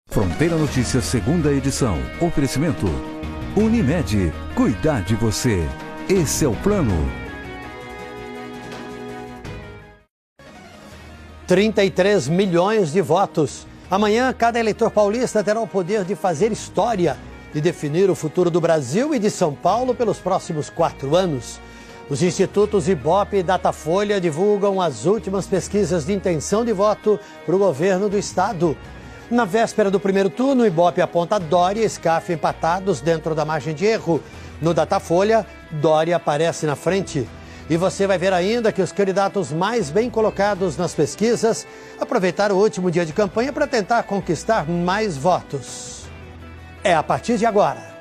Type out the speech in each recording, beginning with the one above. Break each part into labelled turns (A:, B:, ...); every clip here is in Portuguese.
A: Fronteira Notícias, segunda edição. Oferecimento Unimed. Cuidar de você. Esse é o plano.
B: 33 milhões de votos. Amanhã, cada eleitor paulista terá o poder de fazer história e definir o futuro do Brasil e de São Paulo pelos próximos 4 anos. Os institutos Ibope e Datafolha divulgam as últimas pesquisas de intenção de voto para o governo do estado. Na véspera do primeiro turno, o Ibope aponta Dória e Scaff empatados dentro da margem de erro. No Datafolha, Dória aparece na frente. E você vai ver ainda que os candidatos mais bem colocados nas pesquisas aproveitaram o último dia de campanha para tentar conquistar mais votos. É a partir de agora.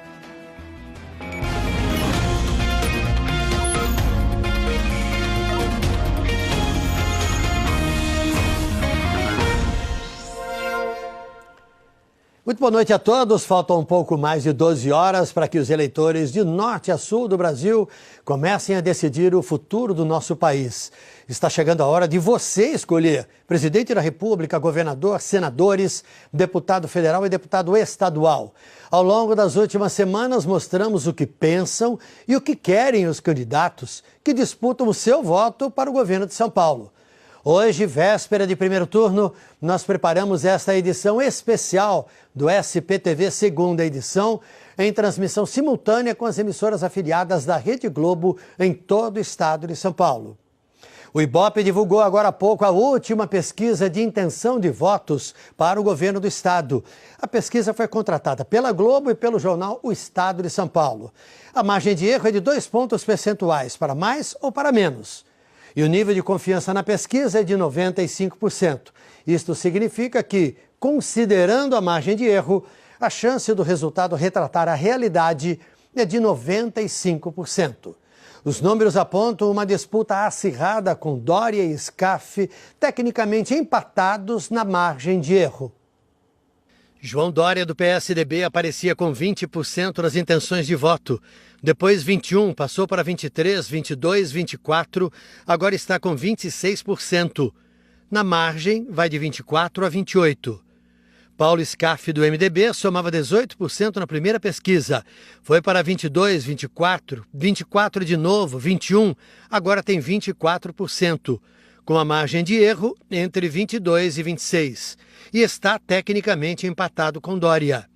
B: Muito boa noite a todos. Faltam um pouco mais de 12 horas para que os eleitores de norte a sul do Brasil comecem a decidir o futuro do nosso país. Está chegando a hora de você escolher presidente da República, governador, senadores, deputado federal e deputado estadual. Ao longo das últimas semanas, mostramos o que pensam e o que querem os candidatos que disputam o seu voto para o governo de São Paulo. Hoje, véspera de primeiro turno, nós preparamos esta edição especial do SPTV segunda edição, em transmissão simultânea com as emissoras afiliadas da Rede Globo em todo o estado de São Paulo. O Ibope divulgou agora há pouco a última pesquisa de intenção de votos para o governo do estado. A pesquisa foi contratada pela Globo e pelo jornal O Estado de São Paulo. A margem de erro é de 2 pontos percentuais, para mais ou para menos. E o nível de confiança na pesquisa é de 95%. Isto significa que, considerando a margem de erro, a chance do resultado retratar a realidade é de 95%. Os números apontam uma disputa acirrada com Dória e Scaff, tecnicamente empatados na margem de erro. João Dória, do PSDB, aparecia com 20% nas intenções de voto. Depois 21%, passou para 23%, 22%, 24%, agora está com 26%. Na margem, vai de 24% a 28%. Paulo Scaff, do MDB, somava 18% na primeira pesquisa. Foi para 22%, 24%, 24% de novo, 21%, agora tem 24%. Com a margem de erro entre 22% e 26%, e está tecnicamente empatado com Dória.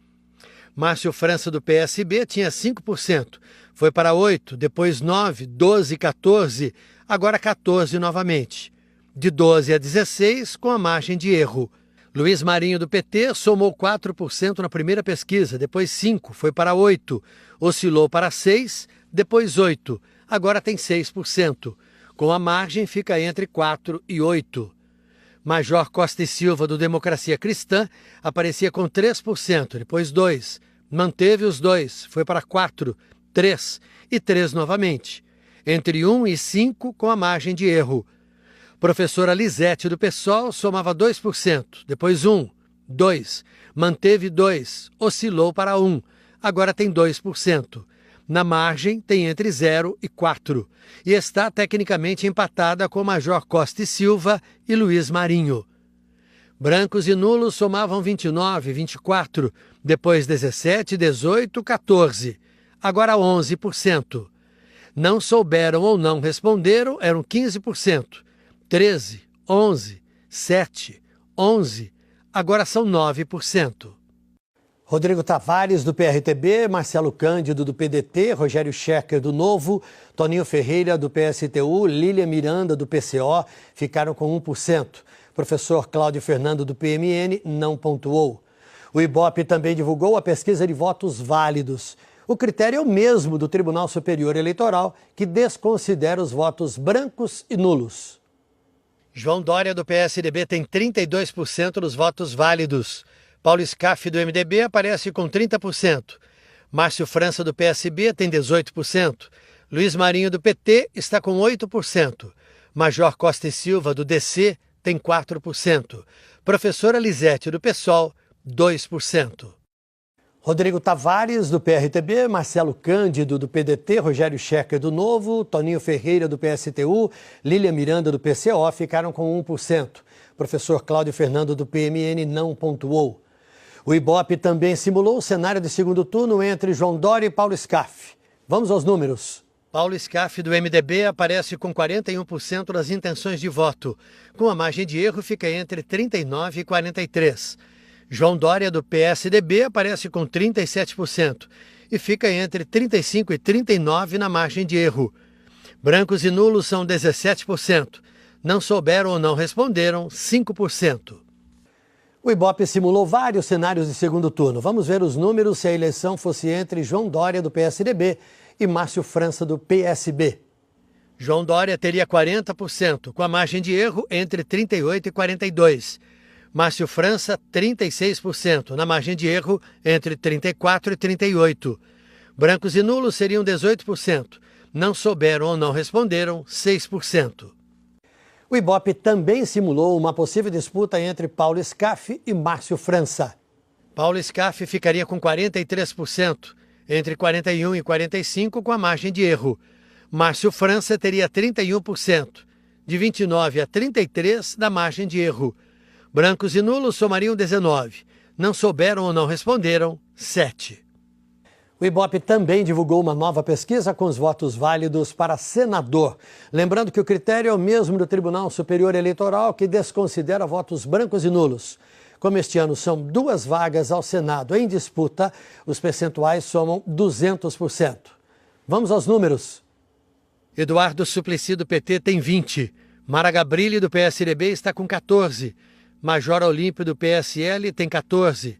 B: Márcio França, do PSB, tinha 5%, foi para 8%, depois 9%, 12%, 14%, agora 14% novamente. De 12% a 16%, com a margem de erro. Luiz Marinho, do PT, somou 4% na primeira pesquisa, depois 5%, foi para 8%, oscilou para 6%, depois 8%, agora tem 6%. Com a margem, fica entre 4% e 8%. Major Costa e Silva, do Democracia Cristã, aparecia com 3%, depois 2%. Manteve os 2%, foi para 4%, 3% e 3% novamente. Entre 1% e 5%, com a margem de erro. Professora Lisete, do PSOL, somava 2%, depois 1%, 2%. Manteve 2%, oscilou para 1%, agora tem 2%. Na margem, tem entre 0% e 4%, e está tecnicamente empatada com Major Costa e Silva e Luiz Marinho. Brancos e nulos somavam 29%, 24%, depois 17%, 18%, 14%, agora 11%. Não souberam ou não responderam, eram 15%, 13%, 11%, 7%, 11%, agora são 9%. Rodrigo Tavares, do PRTB, Marcelo Cândido, do PDT, Rogério Schecker, do Novo, Toninho Ferreira, do PSTU, Lília Miranda, do PCO, ficaram com 1%. Professor Cláudio Fernando, do PMN, não pontuou. O Ibope também divulgou a pesquisa de votos válidos. O critério é o mesmo do Tribunal Superior Eleitoral, que desconsidera os votos brancos e nulos. João Dória, do PSDB, tem 32% dos votos válidos. Paulo Scaff, do MDB, aparece com 30%. Márcio França, do PSB, tem 18%. Luiz Marinho, do PT, está com 8%. Major Costa e Silva, do DC, tem 4%. Professora Lisete, do PSOL, 2%. Rodrigo Tavares, do PRTB, Marcelo Cândido, do PDT, Rogério Schecker, do Novo, Toninho Ferreira, do PSTU, Lília Miranda, do PCO, ficaram com 1%. Professor Cláudio Fernando, do PMN, não pontuou. O Ibope também simulou o cenário de segundo turno entre João Dória e Paulo Scaff. Vamos aos números. Paulo Scaff, do MDB, aparece com 41% das intenções de voto. Com a margem de erro, fica entre 39% e 43%. João Dória, do PSDB, aparece com 37% e fica entre 35% e 39% na margem de erro. Brancos e nulos são 17%. Não souberam ou não responderam, 5%. O Ibope simulou vários cenários de segundo turno. Vamos ver os números se a eleição fosse entre João Dória, do PSDB, e Márcio França, do PSB. João Dória teria 40%, com a margem de erro entre 38% e 42%. Márcio França, 36%, na margem de erro entre 34% e 38%. Brancos e nulos seriam 18%. Não souberam ou não responderam, 6%. O Ibope também simulou uma possível disputa entre Paulo Scaff e Márcio França. Paulo Scaff ficaria com 43%, entre 41% e 45% com a margem de erro. Márcio França teria 31%, de 29% a 33% da margem de erro. Brancos e nulos somariam 19%. Não souberam ou não responderam, 7%. O Ibope também divulgou uma nova pesquisa com os votos válidos para senador. Lembrando que o critério é o mesmo do Tribunal Superior Eleitoral, que desconsidera votos brancos e nulos. Como este ano são 2 vagas ao Senado em disputa, os percentuais somam 200%. Vamos aos números. Eduardo Suplicy, do PT, tem 20%. Mara Gabrilli, do PSDB, está com 14%. Major Olímpio, do PSL, tem 14%.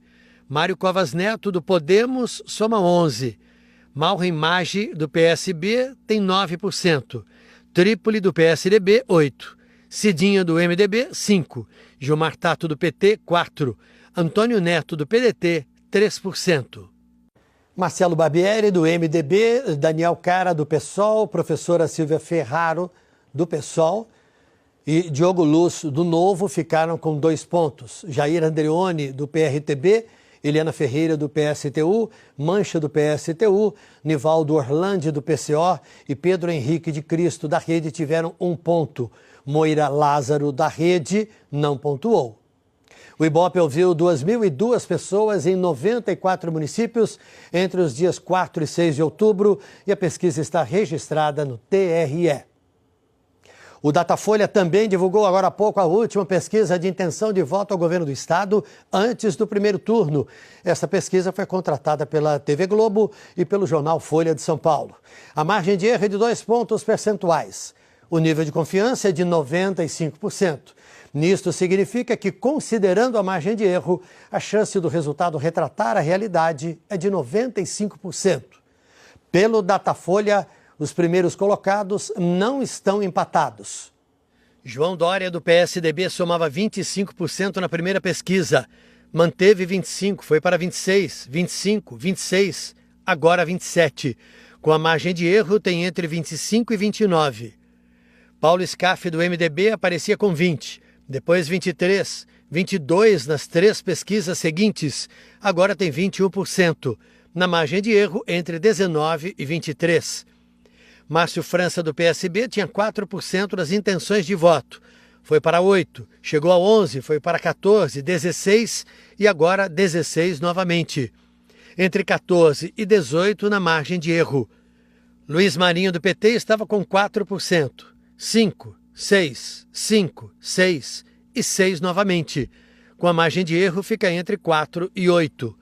B: Mário Covas Neto, do Podemos, soma 11%. Maureen Maggi, do PSB, tem 9%. Trípoli, do PSDB, 8%. Cidinha, do MDB, 5%. Gilmar Tato, do PT, 4%. Antônio Neto, do PDT, 3%. Marcelo Barbieri, do MDB, Daniel Cara, do PSOL, professora Silvia Ferraro, do PSOL, e Diogo Luz, do Novo, ficaram com 2 pontos. Jair Andreoni, do PRTB, Eliana Ferreira, do PSTU, Mancha, do PSTU, Nivaldo Orlandi, do PCO e Pedro Henrique de Cristo, da Rede, tiveram 1 ponto. Moira Lázaro, da Rede, não pontuou. O Ibope ouviu 2.002 pessoas em 94 municípios entre os dias 4 e 6 de outubro e a pesquisa está registrada no TRE. O Datafolha também divulgou agora há pouco a última pesquisa de intenção de voto ao governo do estado antes do primeiro turno. Essa pesquisa foi contratada pela TV Globo e pelo jornal Folha de São Paulo. A margem de erro é de 2 pontos percentuais. O nível de confiança é de 95%. Nisto significa que, considerando a margem de erro, a chance do resultado retratar a realidade é de 95%. Pelo Datafolha, os primeiros colocados não estão empatados. João Dória, do PSDB, somava 25% na primeira pesquisa. Manteve 25%, foi para 26%, 25%, 26%, agora 27%. Com a margem de erro, tem entre 25% e 29%. Paulo Scaff, do MDB, aparecia com 20%, depois 23%, 22% nas 3 pesquisas seguintes, agora tem 21%. Na margem de erro, entre 19% e 23%. Márcio França, do PSB, tinha 4% das intenções de voto. Foi para 8%, chegou a 11%, foi para 14%, 16% e agora 16% novamente. Entre 14% e 18% na margem de erro. Luiz Marinho, do PT, estava com 4%. 5%, 6%, 5%, 6% e 6% novamente. Com a margem de erro fica entre 4% e 8%.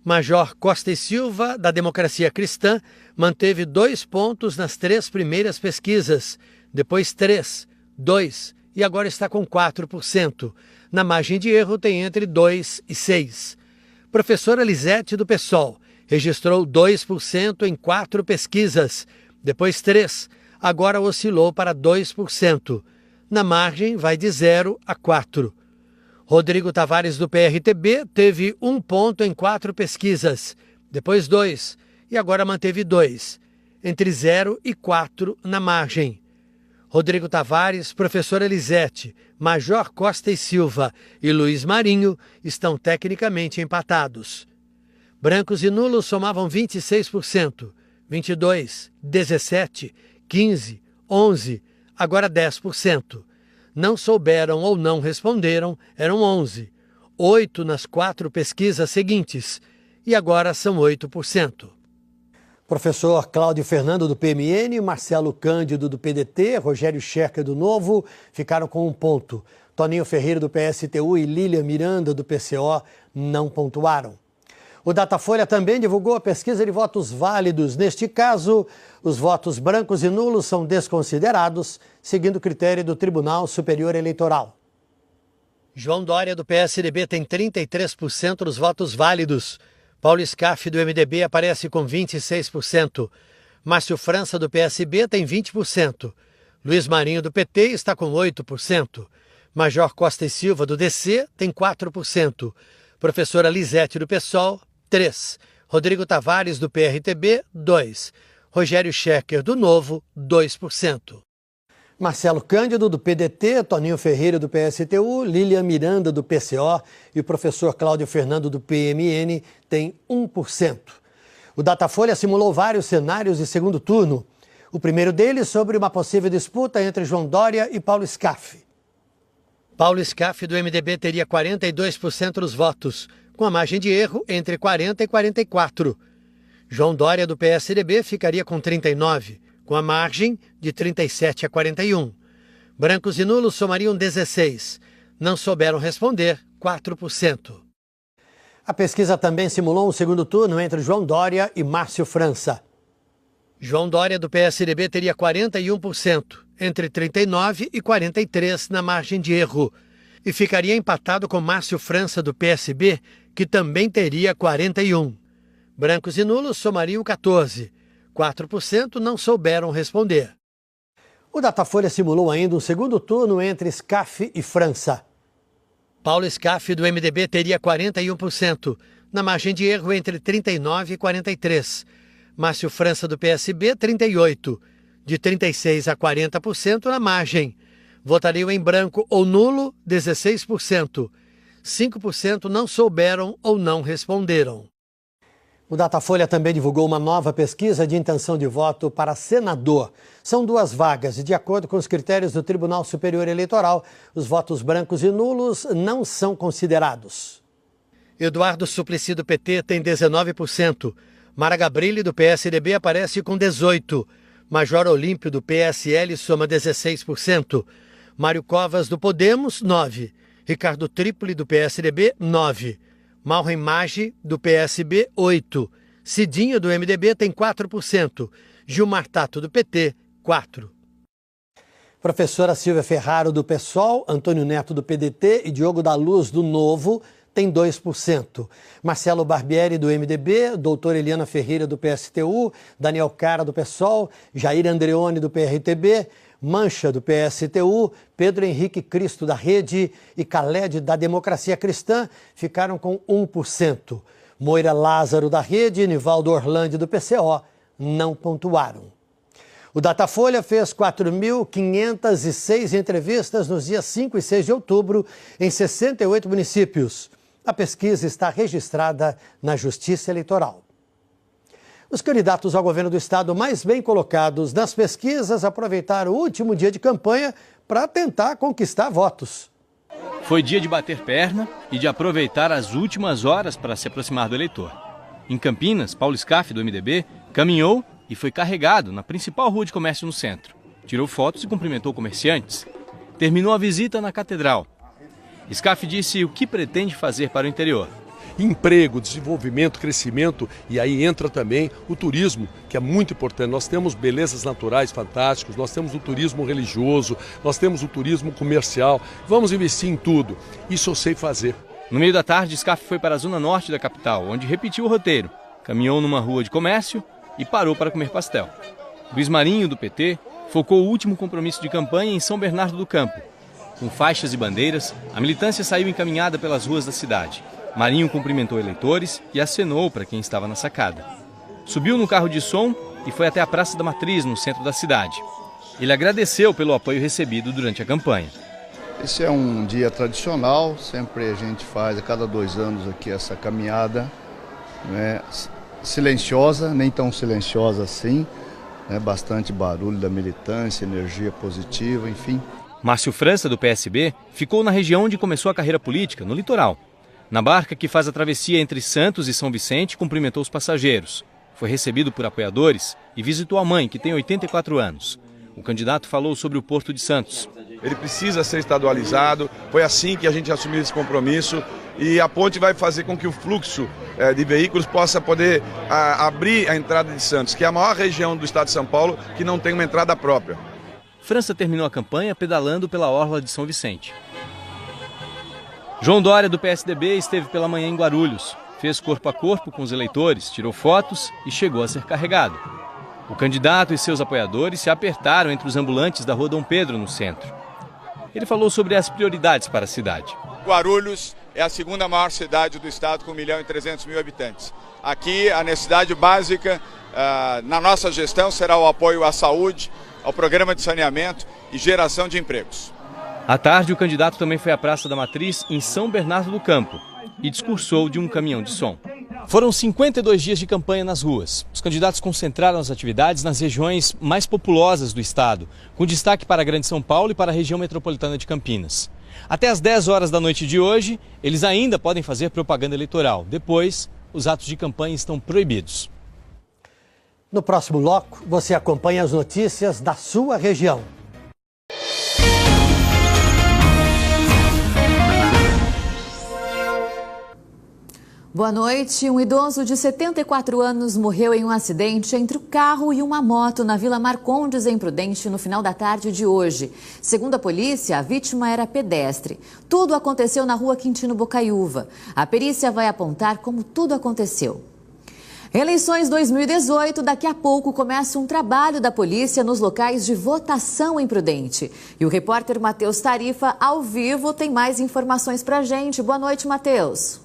B: Major Costa e Silva, da Democracia Cristã, manteve 2 pontos nas 3 primeiras pesquisas, depois 3%, 2% e agora está com 4%. Na margem de erro tem entre 2% e 6%. Professora Lisete, do PSOL, registrou 2% em 4 pesquisas, depois 3%, agora oscilou para 2%. Na margem vai de 0% a 4%. Rodrigo Tavares, do PRTB, teve 1 ponto em 4 pesquisas, depois 2% e agora manteve 2%, entre 0% e 4% na margem. Rodrigo Tavares, professora Elisete, Major Costa e Silva e Luiz Marinho estão tecnicamente empatados. Brancos e nulos somavam 26%, 22%, 17%, 15%, 11%, agora 10%. Não souberam ou não responderam, eram 11%. 8 nas 4 pesquisas seguintes, e agora são 8%. Professor Cláudio Fernando, do PMN, Marcelo Cândido, do PDT, Rogério Scherker, do Novo, ficaram com 1 ponto. Toninho Ferreira, do PSTU, e Lília Miranda, do PCO, não pontuaram. O Datafolha também divulgou a pesquisa de votos válidos. Neste caso, os votos brancos e nulos são desconsiderados, seguindo o critério do Tribunal Superior Eleitoral. João Dória, do PSDB, tem 33% dos votos válidos. Paulo Scaff, do MDB, aparece com 26%. Márcio França, do PSB, tem 20%. Luiz Marinho, do PT, está com 8%. Major Costa e Silva, do DC, tem 4%. Professora Lisete, do PSOL, 3%. Rodrigo Tavares, do PRTB, 2%. Rogério Scherker, do Novo, 2%. Marcelo Cândido, do PDT, Toninho Ferreira, do PSTU, Lília Miranda, do PCO e o professor Cláudio Fernando, do PMN, têm 1%. O Datafolha simulou vários cenários de segundo turno. O primeiro deles sobre uma possível disputa entre João Dória e Paulo Scaff. Paulo Scaff, do MDB, teria 42% dos votos, com a margem de erro entre 40% e 44%. João Dória, do PSDB, ficaria com 39%, com a margem de 37% a 41%. Brancos e nulos somariam 16%. Não souberam responder, 4%. A pesquisa também simulou um segundo turno entre João Dória e Márcio França. João Dória, do PSDB, teria 41%, entre 39% e 43% na margem de erro, e ficaria empatado com Márcio França, do PSB, que também teria 41%. Brancos e nulos somariam 14%. 4% não souberam responder. O Datafolha simulou ainda um segundo turno entre Scaff e França. Paulo Scaff, do MDB, teria 41%, na margem de erro entre 39% e 43%. Márcio França, do PSB, 38%, de 36% a 40% na margem. Votariam em branco ou nulo, 16%. 5% não souberam ou não responderam. O Datafolha também divulgou uma nova pesquisa de intenção de voto para senador. São 2 vagas e, de acordo com os critérios do Tribunal Superior Eleitoral, os votos brancos e nulos não são considerados. Eduardo Suplicy, do PT, tem 19%. Mara Gabrilli, do PSDB, aparece com 18%. Major Olímpio, do PSL, soma 16%. Mário Covas, do Podemos, 9%. Ricardo Trípoli, do PSDB, 9%. Malren Maggi, do PSB, 8%. Cidinha, do MDB, tem 4%. Gilmar Tato, do PT, 4%. Professora Silvia Ferraro, do PSOL, Antônio Neto, do PDT e Diogo da Luz, do Novo, tem 2%. Marcelo Barbieri, do MDB, doutora Eliana Ferreira, do PSTU, Daniel Cara, do PSOL, Jair Andreoni, do PRTB, Mancha, do PSTU, Pedro Henrique Cristo, da Rede e Khaled, da Democracia Cristã, ficaram com 1%. Moira Lázaro, da Rede, e Nivaldo Orlandi, do PCO, não pontuaram. O Datafolha fez 4.506 entrevistas nos dias 5 e 6 de outubro em 68 municípios. A pesquisa está registrada na Justiça Eleitoral. Os candidatos ao governo do estado mais bem colocados nas pesquisas aproveitaram o último dia de campanha para tentar conquistar votos.
C: Foi dia de bater perna e de aproveitar as últimas horas para se aproximar do eleitor. Em Campinas, Paulo Scaff, do MDB, caminhou e foi carregado na principal rua de comércio no centro. Tirou fotos e cumprimentou comerciantes. Terminou a visita na Catedral. Scaff disse o que pretende fazer para o interior.
D: Emprego, desenvolvimento, crescimento, e aí entra também o turismo, que é muito importante. Nós temos belezas naturais fantásticas, nós temos o turismo religioso, nós temos o turismo comercial. Vamos investir em tudo. Isso eu sei fazer.
C: No meio da tarde, Scaff foi para a zona norte da capital, onde repetiu o roteiro. Caminhou numa rua de comércio e parou para comer pastel. Luiz Marinho, do PT, focou o último compromisso de campanha em São Bernardo do Campo. Com faixas e bandeiras, a militância saiu encaminhada pelas ruas da cidade. Marinho cumprimentou eleitores e acenou para quem estava na sacada. Subiu no carro de som e foi até a Praça da Matriz, no centro da cidade. Ele agradeceu pelo apoio recebido durante a campanha.
E: Esse é um dia tradicional, sempre a gente faz a cada 2 anos aqui essa caminhada, né? Silenciosa, nem tão silenciosa assim, né? Bastante barulho da militância, energia positiva, enfim.
C: Márcio França, do PSB, ficou na região onde começou a carreira política, no litoral. Na barca que faz a travessia entre Santos e São Vicente, cumprimentou os passageiros. Foi recebido por apoiadores e visitou a mãe, que tem 84 anos. O candidato falou sobre o Porto de Santos.
F: Ele precisa ser estadualizado, foi assim que a gente assumiu esse compromisso e a ponte vai fazer com que o fluxo de veículos possa poder abrir a entrada de Santos, que é a maior região do estado de São Paulo que não tem uma entrada própria.
C: França terminou a campanha pedalando pela orla de São Vicente. João Dória, do PSDB, esteve pela manhã em Guarulhos. Fez corpo a corpo com os eleitores, tirou fotos e chegou a ser carregado. O candidato e seus apoiadores se apertaram entre os ambulantes da Rua Dom Pedro, no centro. Ele falou sobre as prioridades para a cidade.
G: Guarulhos é a segunda maior cidade do estado, com 1.300.000 habitantes. Aqui, a necessidade básica na nossa gestão será o apoio à saúde, ao programa de saneamento e geração de empregos.
C: À tarde, o candidato também foi à Praça da Matriz, em São Bernardo do Campo, e discursou de um caminhão de som. Foram 52 dias de campanha nas ruas. Os candidatos concentraram as atividades nas regiões mais populosas do estado, com destaque para a Grande São Paulo e para a região metropolitana de Campinas. Até às 10 horas da noite de hoje, eles ainda podem fazer propaganda eleitoral. Depois, os atos de campanha estão proibidos.
B: No próximo bloco, você acompanha as notícias da sua região.
H: Boa noite. Um idoso de 74 anos morreu em um acidente entre o carro e uma moto na Vila Marcondes, em Prudente, no final da tarde de hoje. Segundo a polícia, a vítima era pedestre. Tudo aconteceu na Rua Quintino Bocaiúva. A perícia vai apontar como tudo aconteceu. Eleições 2018, daqui a pouco começa um trabalho da polícia nos locais de votação em Prudente. E o repórter Matheus Tarifa, ao vivo, tem mais informações pra gente. Boa noite, Matheus.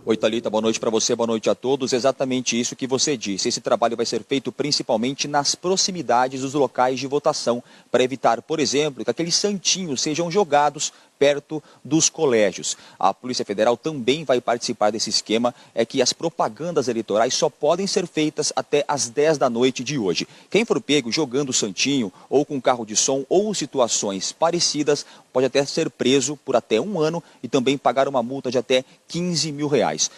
I: Oi, Thalita, boa noite para você, boa noite a todos. Exatamente isso que você disse. Esse trabalho vai ser feito principalmente nas proximidades dos locais de votação, para evitar, por exemplo, que aqueles santinhos sejam jogados perto dos colégios. A Polícia Federal também vai participar desse esquema, é que as propagandas eleitorais só podem ser feitas até às 10 da noite de hoje. Quem for pego jogando santinho ou com carro de som ou situações parecidas pode até ser preso por até 1 ano e também pagar uma multa de até R$15 mil.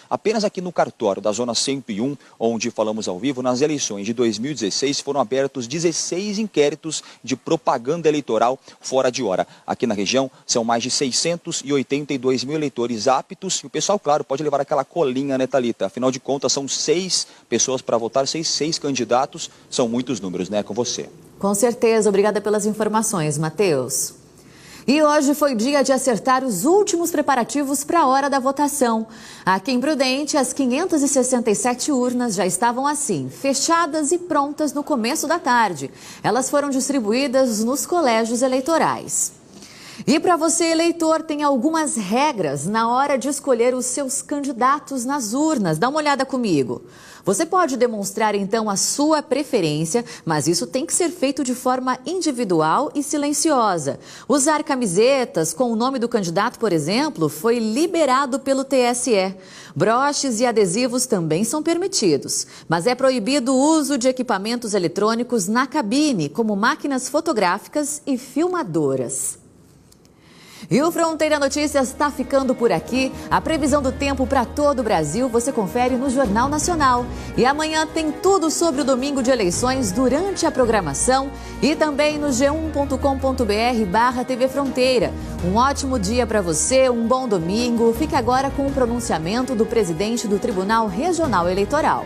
I: Apenas aqui no cartório da Zona 101, onde falamos ao vivo, nas eleições de 2016 foram abertos 16 inquéritos de propaganda eleitoral fora de hora. Aqui na região são mais de 682 mil eleitores aptos e o pessoal, claro, pode levar aquela colinha, né, Thalita? Afinal de contas, são 6 pessoas para votar, 6 candidatos, são muitos números, né? Com você.
H: Com certeza, obrigada pelas informações, Matheus. E hoje foi dia de acertar os últimos preparativos para a hora da votação. Aqui em Prudente, as 567 urnas já estavam assim, fechadas e prontas no começo da tarde. Elas foram distribuídas nos colégios eleitorais. E para você, eleitor, tem algumas regras na hora de escolher os seus candidatos nas urnas. Dá uma olhada comigo. Você pode demonstrar, então, a sua preferência, mas isso tem que ser feito de forma individual e silenciosa. Usar camisetas com o nome do candidato, por exemplo, foi liberado pelo TSE. Broches e adesivos também são permitidos, mas é proibido o uso de equipamentos eletrônicos na cabine, como máquinas fotográficas e filmadoras. E o Fronteira Notícias está ficando por aqui. A previsão do tempo para todo o Brasil você confere no Jornal Nacional. E amanhã tem tudo sobre o domingo de eleições durante a programação e também no g1.com.br/TV Fronteira. Um ótimo dia para você, um bom domingo. Fique agora com o pronunciamento do presidente do Tribunal Regional Eleitoral.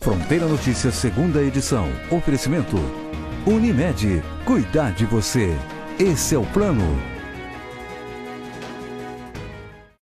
A: Fronteira Notícias, segunda edição. Oferecimento Unimed. Cuidar de você. Esse é o plano.